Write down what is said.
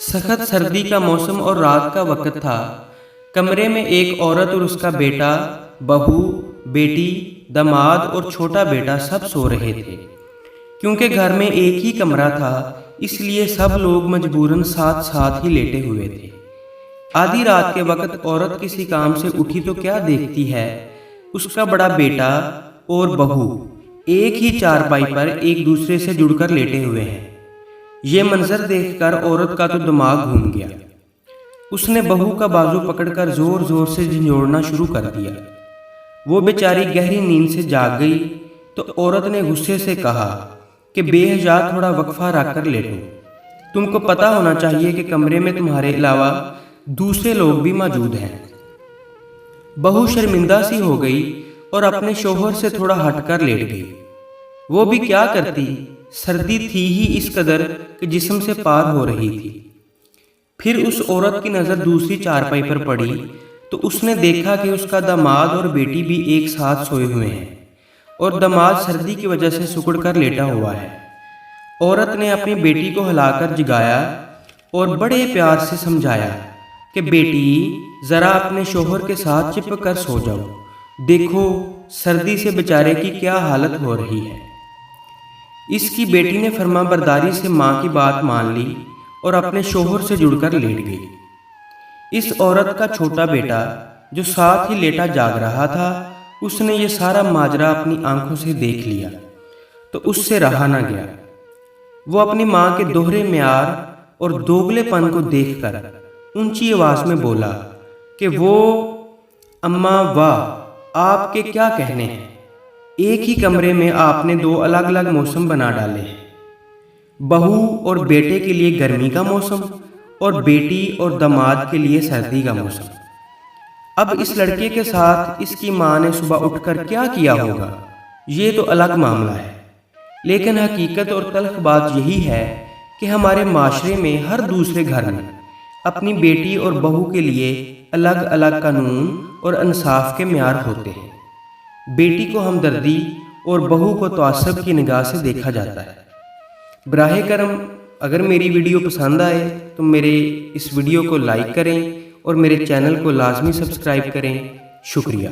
सख्त सर्दी का मौसम और रात का वक्त था। कमरे में एक औरत और उसका बेटा, बहू, बेटी, दामाद और छोटा बेटा सब सो रहे थे। क्योंकि घर में एक ही कमरा था, इसलिए सब लोग मजबूरन साथ साथ ही लेटे हुए थे। आधी रात के वक्त औरत किसी काम से उठी तो क्या देखती है, उसका बड़ा बेटा और बहू एक ही चारपाई पर एक दूसरे से जुड़कर लेटे हुए हैं। ये मंजर देखकर औरत का तो दिमाग घूम गया। उसने बहू का बाजू पकड़कर जोर जोर से झंझोड़ना शुरू कर दिया। वो बेचारी गहरी नींद से जाग गई तो औरत ने गुस्से से कहा कि बेहजा थोड़ा वक्फा रखकर लेटो। तुमको पता होना चाहिए कि कमरे में तुम्हारे अलावा दूसरे लोग भी मौजूद हैं। बहू शर्मिंदा सी हो गई और अपने शोहर से थोड़ा हटकर लेट गई। वो भी क्या करती, सर्दी थी ही इस कदर कि जिस्म से पार हो रही थी। फिर उस औरत की नज़र दूसरी चारपाई पर पड़ी तो उसने देखा कि उसका दामाद और बेटी भी एक साथ सोए हुए हैं और दामाद सर्दी की वजह से सिकुड़ कर लेटा हुआ है। औरत ने अपनी बेटी को हिलाकर जगाया और बड़े प्यार से समझाया कि बेटी, ज़रा अपने शोहर के साथ चिपक कर सो जाओ। देखो सर्दी से बेचारे की क्या हालत हो रही है। इसकी बेटी ने फरमाबरदारी से माँ की बात मान ली और अपने शोहर से जुड़कर लेट गई। इस औरत का छोटा बेटा जो साथ ही लेटा जाग रहा था, उसने ये सारा माजरा अपनी आंखों से देख लिया तो उससे रहा न गया। वो अपनी माँ के दोहरे म्यार और दोगलेपन को देखकर ऊंची आवाज में बोला कि वो अम्मा वाह, आपके क्या कहने हैं। एक ही कमरे में आपने दो अलग अलग मौसम बना डाले हैं। बहू और बेटे के लिए गर्मी का मौसम और बेटी और दामाद के लिए सर्दी का मौसम। अब इस लड़के के साथ इसकी माँ ने सुबह उठकर क्या किया होगा, ये तो अलग मामला है। लेकिन हकीकत और तल्ख बात यही है कि हमारे माशरे में हर दूसरे घर में अपनी बेटी और बहू के लिए अलग अलग कानून और इंसाफ के म्यार होते हैं। बेटी को हमदर्दी और बहू को तआस्सुब की निगाह से देखा जाता है। बराहे करम अगर मेरी वीडियो पसंद आए तो मेरे इस वीडियो को लाइक करें और मेरे चैनल को लाजमी सब्सक्राइब करें। शुक्रिया।